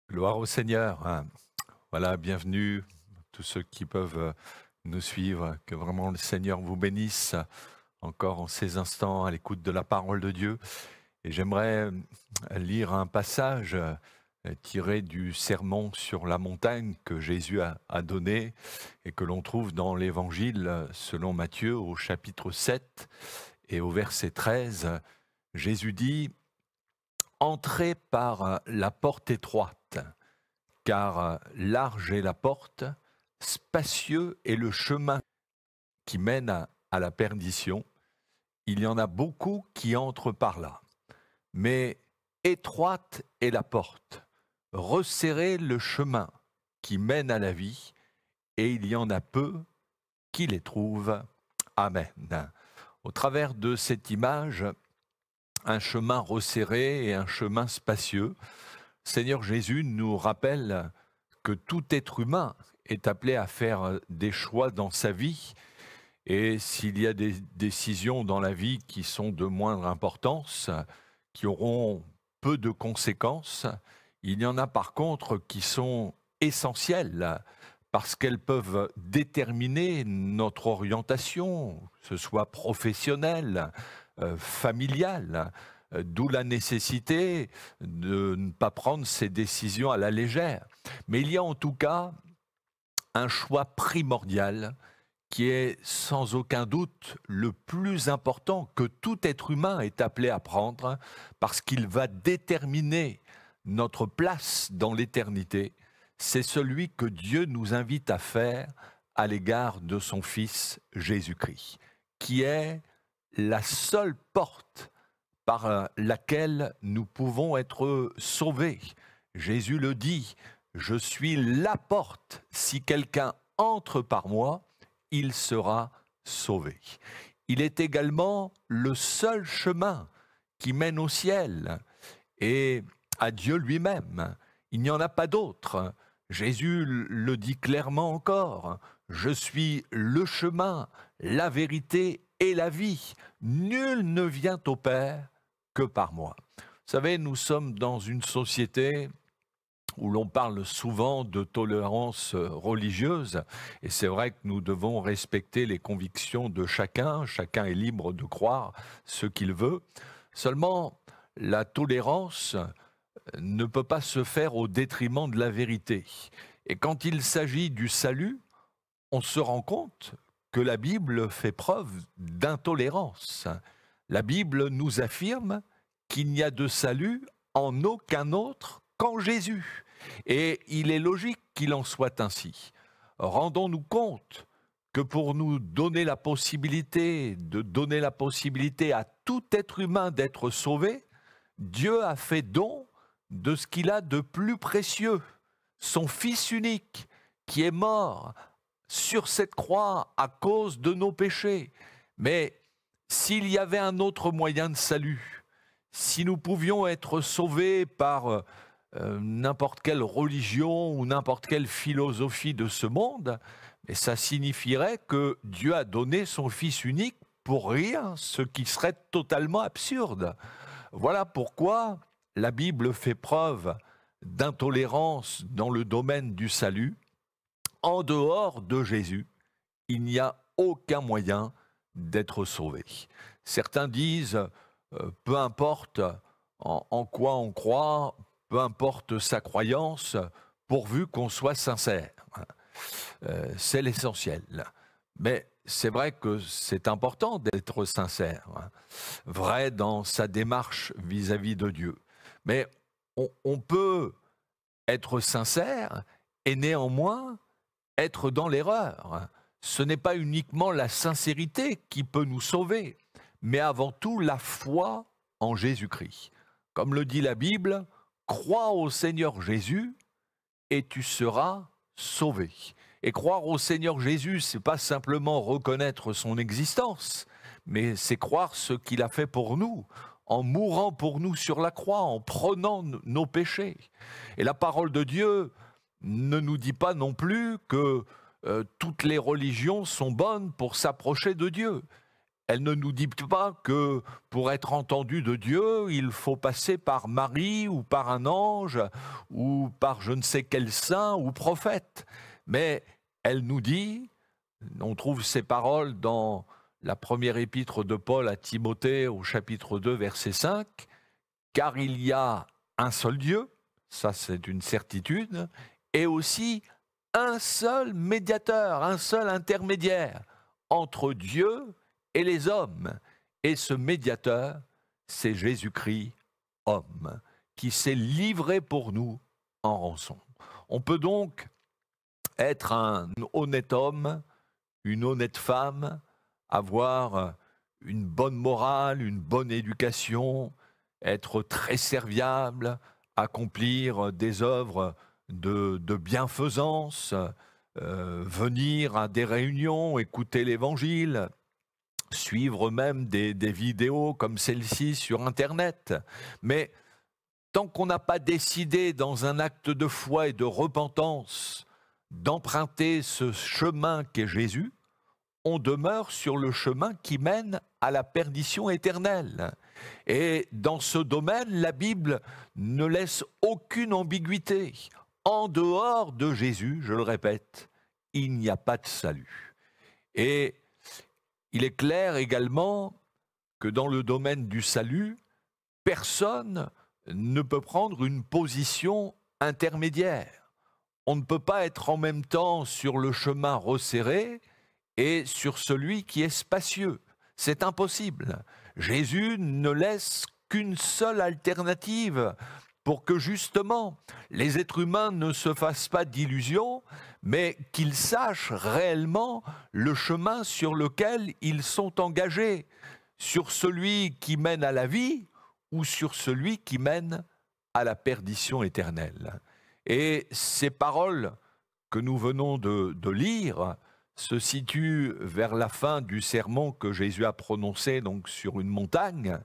Gloire au Seigneur. Voilà, bienvenue tous ceux qui peuvent nous suivre. Que vraiment le Seigneur vous bénisse encore en ces instants à l'écoute de la parole de Dieu. Et j'aimerais lire un passage tiré du sermon sur la montagne que Jésus a donné et que l'on trouve dans l'Évangile selon Matthieu au chapitre 7 et au verset 13. Jésus dit « Entrez par la porte étroite, car large est la porte, spacieux est le chemin qui mène à la perdition. Il y en a beaucoup qui entrent par là. Mais étroite est la porte, resserrez le chemin qui mène à la vie, et il y en a peu qui les trouvent. » Amen. Au travers de cette image, un chemin resserré et un chemin spacieux, Seigneur Jésus nous rappelle que tout être humain est appelé à faire des choix dans sa vie. Et s'il y a des décisions dans la vie qui sont de moindre importance, qui auront peu de conséquences, il y en a par contre qui sont essentielles parce qu'elles peuvent déterminer notre orientation, que ce soit professionnelle, familiale, d'où la nécessité de ne pas prendre ces décisions à la légère. Mais il y a en tout cas un choix primordial qui est sans aucun doute le plus important que tout être humain est appelé à prendre parce qu'il va déterminer notre place dans l'éternité. C'est celui que Dieu nous invite à faire à l'égard de son Fils Jésus-Christ, qui est la seule porte par laquelle nous pouvons être sauvés. Jésus le dit, « Je suis la porte, si quelqu'un entre par moi, il sera sauvé. » Il est également le seul chemin qui mène au ciel et à Dieu lui-même. Il n'y en a pas d'autre. Jésus le dit clairement encore, « Je suis le chemin, la vérité et la vie. Nul ne vient au Père que par moi. » Vous savez, nous sommes dans une société où l'on parle souvent de tolérance religieuse, et c'est vrai que nous devons respecter les convictions de chacun, chacun est libre de croire ce qu'il veut. Seulement, la tolérance ne peut pas se faire au détriment de la vérité. Et quand il s'agit du salut, on se rend compte que la Bible fait preuve d'intolérance. La Bible nous affirme qu'il n'y a de salut en aucun autre qu'en Jésus. Et il est logique qu'il en soit ainsi. Rendons-nous compte que pour nous donner la possibilité, de donner la possibilité à tout être humain d'être sauvé, Dieu a fait don de ce qu'il a de plus précieux, son Fils unique, qui est mort sur cette croix à cause de nos péchés. Mais s'il y avait un autre moyen de salut, si nous pouvions être sauvés par n'importe quelle religion ou n'importe quelle philosophie de ce monde, mais ça signifierait que Dieu a donné son Fils unique pour rien, ce qui serait totalement absurde. Voilà pourquoi la Bible fait preuve d'intolérance dans le domaine du salut. En dehors de Jésus, il n'y a aucun moyen d'être sauvé. Certains disent, peu importe en quoi on croit, peu importe sa croyance, pourvu qu'on soit sincère. C'est l'essentiel. Mais c'est vrai que c'est important d'être sincère, vrai dans sa démarche vis-à-vis de Dieu. Mais on peut être sincère et néanmoins être dans l'erreur. Ce n'est pas uniquement la sincérité qui peut nous sauver, mais avant tout la foi en Jésus-Christ. Comme le dit la Bible, crois au Seigneur Jésus et tu seras sauvé. Et croire au Seigneur Jésus, c'est pas simplement reconnaître son existence, mais c'est croire ce qu'il a fait pour nous, en mourant pour nous sur la croix, en prenant nos péchés. Et la parole de Dieu ne nous dit pas non plus que toutes les religions sont bonnes pour s'approcher de Dieu. Elle ne nous dit pas que pour être entendu de Dieu, il faut passer par Marie ou par un ange ou par je ne sais quel saint ou prophète. Mais elle nous dit, on trouve ces paroles dans la première épître de Paul à Timothée au chapitre 2, verset 5, « Car il y a un seul Dieu, ça c'est une certitude, et aussi un seul médiateur, un seul intermédiaire entre Dieu et les hommes. Et ce médiateur, c'est Jésus-Christ, homme, qui s'est livré pour nous en rançon. » On peut donc être un honnête homme, une honnête femme, avoir une bonne morale, une bonne éducation, être très serviable, accomplir des œuvres de bienfaisance, venir à des réunions, écouter l'Évangile, suivre même des vidéos comme celle-ci sur Internet. Mais tant qu'on n'a pas décidé dans un acte de foi et de repentance d'emprunter ce chemin qu'est Jésus, on demeure sur le chemin qui mène à la perdition éternelle. Et dans ce domaine, la Bible ne laisse aucune ambiguïté. En dehors de Jésus, je le répète, il n'y a pas de salut. Et il est clair également que dans le domaine du salut, personne ne peut prendre une position intermédiaire. On ne peut pas être en même temps sur le chemin resserré et sur celui qui est spacieux. C'est impossible. Jésus ne laisse qu'une seule alternative pour que justement les êtres humains ne se fassent pas d'illusions, mais qu'ils sachent réellement le chemin sur lequel ils sont engagés, sur celui qui mène à la vie ou sur celui qui mène à la perdition éternelle. Et ces paroles que nous venons de lire se situent vers la fin du sermon que Jésus a prononcé donc sur une montagne,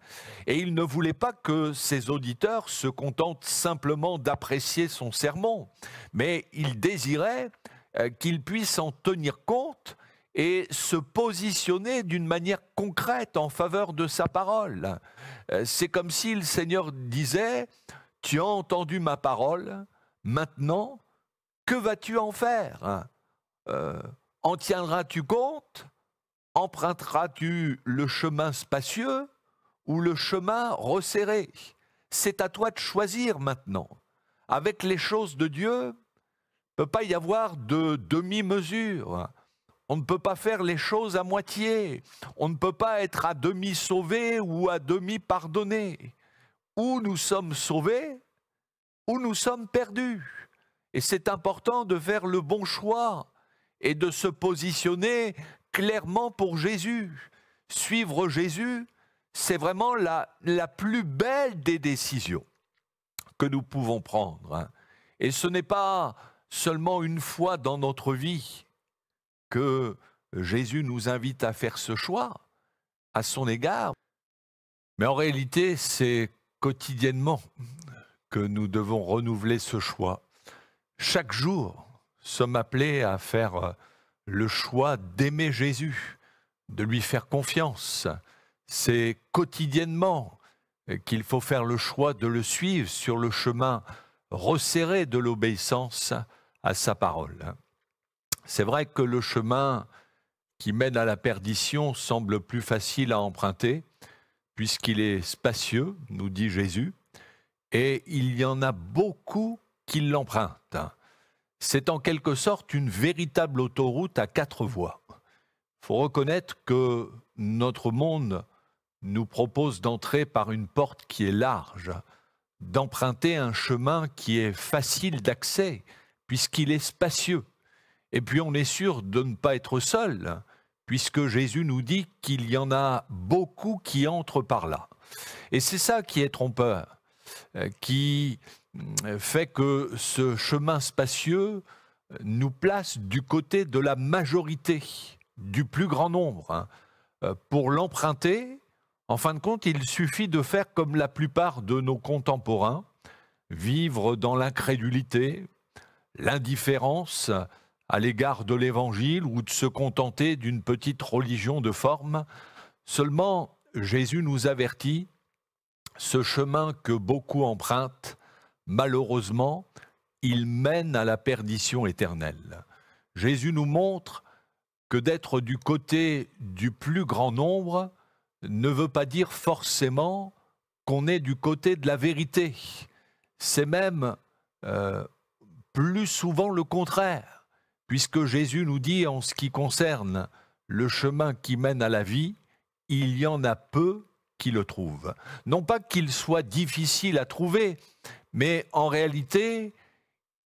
et il ne voulait pas que ses auditeurs se contentent simplement d'apprécier son sermon, mais il désirait qu'ils puissent en tenir compte et se positionner d'une manière concrète en faveur de sa parole. C'est comme si le Seigneur disait « Tu as entendu ma parole, maintenant, que vas-tu en faire ? En tiendras-tu compte? Emprunteras-tu le chemin spacieux ou le chemin resserré? C'est à toi de choisir maintenant. Avec les choses de Dieu, il ne peut pas y avoir de demi-mesure. On ne peut pas faire les choses à moitié. On ne peut pas être à demi sauvé ou à demi pardonné. Ou nous sommes sauvés, ou nous sommes perdus. Et c'est important de faire le bon choix et de se positionner clairement pour Jésus. Suivre Jésus, c'est vraiment la plus belle des décisions que nous pouvons prendre. Et ce n'est pas seulement une fois dans notre vie que Jésus nous invite à faire ce choix à son égard, mais en réalité, c'est quotidiennement que nous devons renouveler ce choix. Chaque jour, sommes appelés à faire le choix d'aimer Jésus, de lui faire confiance. C'est quotidiennement qu'il faut faire le choix de le suivre sur le chemin resserré de l'obéissance à sa parole. C'est vrai que le chemin qui mène à la perdition semble plus facile à emprunter, puisqu'il est spacieux, nous dit Jésus, et il y en a beaucoup qui l'empruntent. C'est en quelque sorte une véritable autoroute à 4 voies. Il faut reconnaître que notre monde nous propose d'entrer par une porte qui est large, d'emprunter un chemin qui est facile d'accès, puisqu'il est spacieux. Et puis on est sûr de ne pas être seul, puisque Jésus nous dit qu'il y en a beaucoup qui entrent par là. Et c'est ça qui est trompeur, qui fait que ce chemin spacieux nous place du côté de la majorité, du plus grand nombre. Pour l'emprunter, en fin de compte, il suffit de faire comme la plupart de nos contemporains, vivre dans l'incrédulité, l'indifférence à l'égard de l'Évangile ou de se contenter d'une petite religion de forme. Seulement, Jésus nous avertit, ce chemin que beaucoup empruntent, malheureusement, il mène à la perdition éternelle. Jésus nous montre que d'être du côté du plus grand nombre ne veut pas dire forcément qu'on est du côté de la vérité. C'est même plus souvent le contraire, puisque Jésus nous dit en ce qui concerne le chemin qui mène à la vie, il y en a peu qui le trouvent. Non pas qu'il soit difficile à trouver, mais en réalité,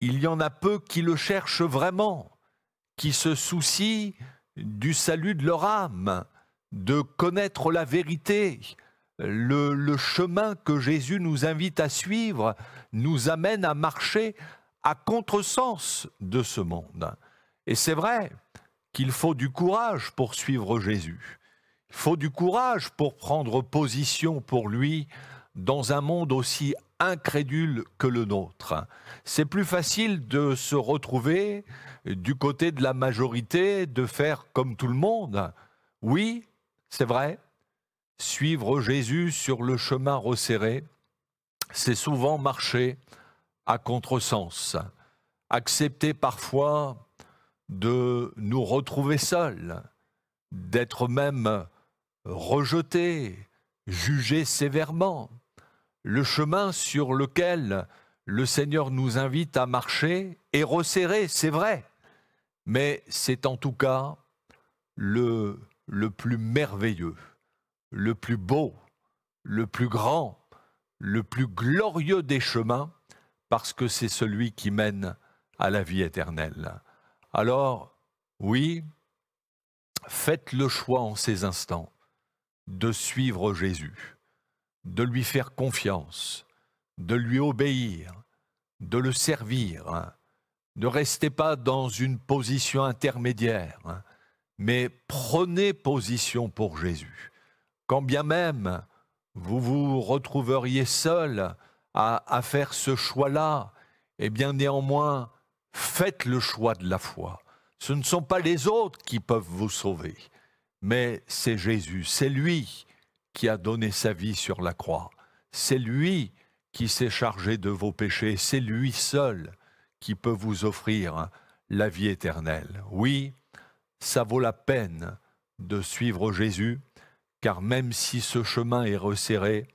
il y en a peu qui le cherchent vraiment, qui se soucient du salut de leur âme, de connaître la vérité. Le chemin que Jésus nous invite à suivre nous amène à marcher à contresens de ce monde. Et c'est vrai qu'il faut du courage pour suivre Jésus. Il faut du courage pour prendre position pour lui dans un monde aussi incrédule que le nôtre. C'est plus facile de se retrouver du côté de la majorité, de faire comme tout le monde. Oui, c'est vrai, suivre Jésus sur le chemin resserré, c'est souvent marcher à contresens, accepter parfois de nous retrouver seuls, d'être même rejetés, jugés sévèrement. Le chemin sur lequel le Seigneur nous invite à marcher est resserré, c'est vrai, mais c'est en tout cas le plus merveilleux, le plus beau, le plus grand, le plus glorieux des chemins, parce que c'est celui qui mène à la vie éternelle. Alors, oui, faites le choix en ces instants de suivre Jésus, de lui faire confiance, de lui obéir, de le servir. Ne restez pas dans une position intermédiaire, mais prenez position pour Jésus. Quand bien même vous vous retrouveriez seul à faire ce choix-là, eh bien néanmoins, faites le choix de la foi. Ce ne sont pas les autres qui peuvent vous sauver, mais c'est Jésus, c'est lui qui a donné sa vie sur la croix. C'est lui qui s'est chargé de vos péchés, c'est lui seul qui peut vous offrir la vie éternelle. Oui, ça vaut la peine de suivre Jésus, car même si ce chemin est resserré,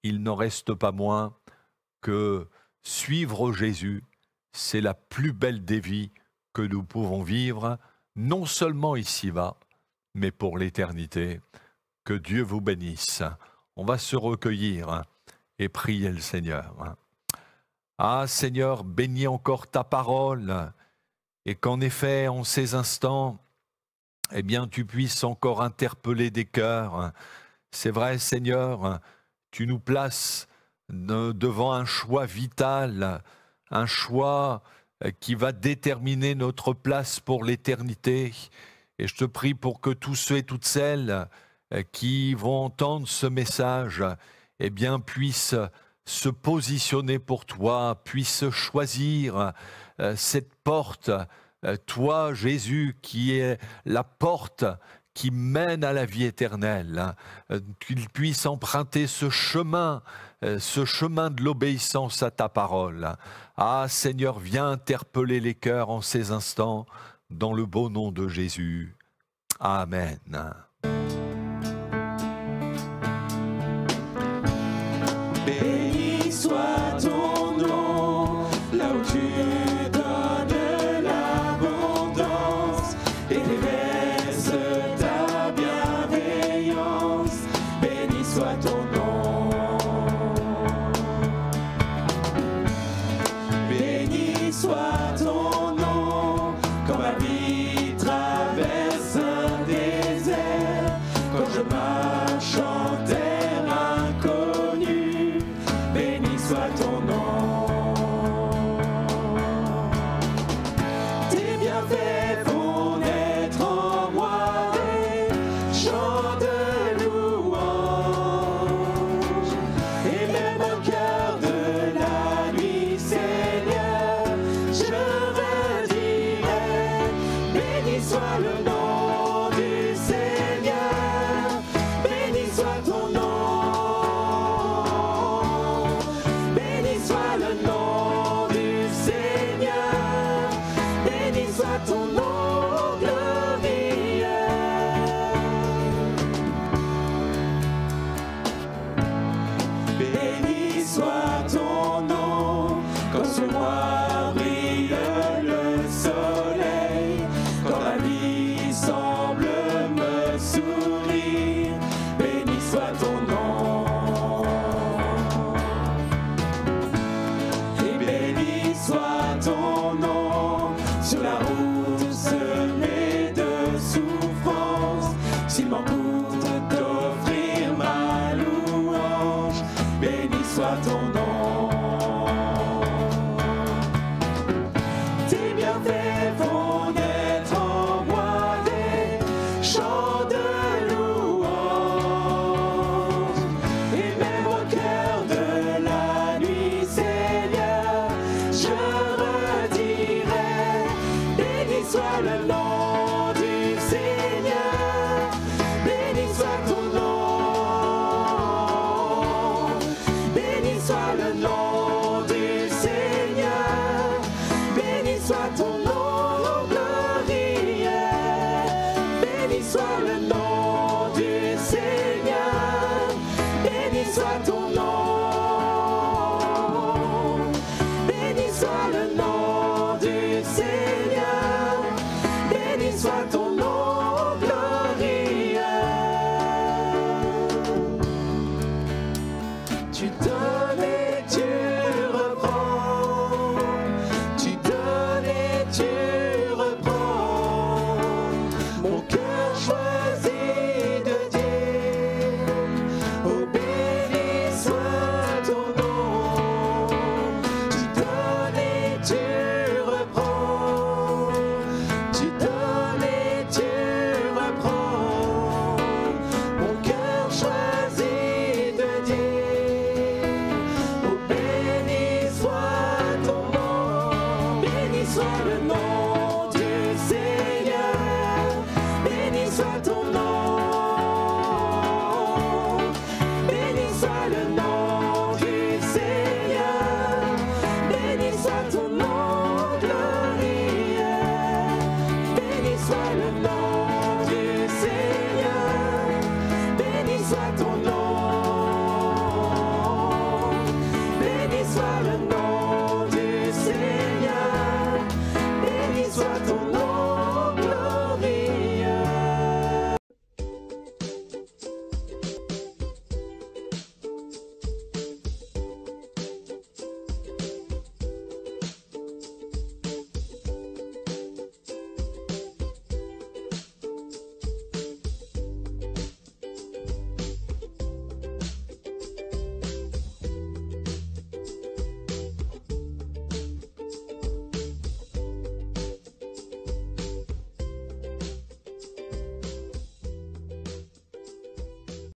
il n'en reste pas moins que suivre Jésus, c'est la plus belle des vies que nous pouvons vivre, non seulement ici-bas, mais pour l'éternité. Que Dieu vous bénisse. On va se recueillir et prier le Seigneur. Ah Seigneur, bénis encore ta parole, et qu'en effet, en ces instants, eh bien, tu puisses encore interpeller des cœurs. C'est vrai, Seigneur, tu nous places devant un choix vital, un choix qui va déterminer notre place pour l'éternité. Et je te prie pour que tous ceux et toutes celles qui vont entendre ce message, eh bien, puissent se positionner pour toi, puissent choisir cette porte, toi, Jésus, qui est la porte qui mène à la vie éternelle, qu'ils puissent emprunter ce chemin de l'obéissance à ta parole. Ah Seigneur, viens interpeller les cœurs en ces instants, dans le beau nom de Jésus. Amen. Béni soit ton nom, là où tu donnes l'abondance et déverses ta bienveillance. Béni soit ton nom. Béni soit ton nom, quand ma vie traverse un désert, quand je marche en terre inconnue. Béni soit ton nom. Tes bienfaits vont naître en moi des chants de louange, et même au cœur de la nuit, Seigneur, je redirai, béni soit le nom du Seigneur, béni soit ton nom. Béni soit le nom du Seigneur, béni soit ton nom glorieux. Béni soit ton nom, quand sur moi brille le soleil, quand la vie semble me sourire. Béni soit ton nom. Et béni soit ton nom sur la route semée de souffrance. S'il m'en coûte d'offrir ma louange, béni soit ton nom. Tes bienfaits vont naître en moi des chants de louange, et même au cœur soit le nom du Seigneur, béni soit ton nom, béni soit le nom du Seigneur, béni soit ton nom glorieux, béni soit le nom du Seigneur, béni soit ton nom, béni soit le nom du Seigneur, béni soit ton nom glorieux. Tu donnes et tu reprends, tu donnes et tu reprends, mon cœur choisit de dire, oh béni soit ton nom. Tu donnes et tu reprends, tu donnes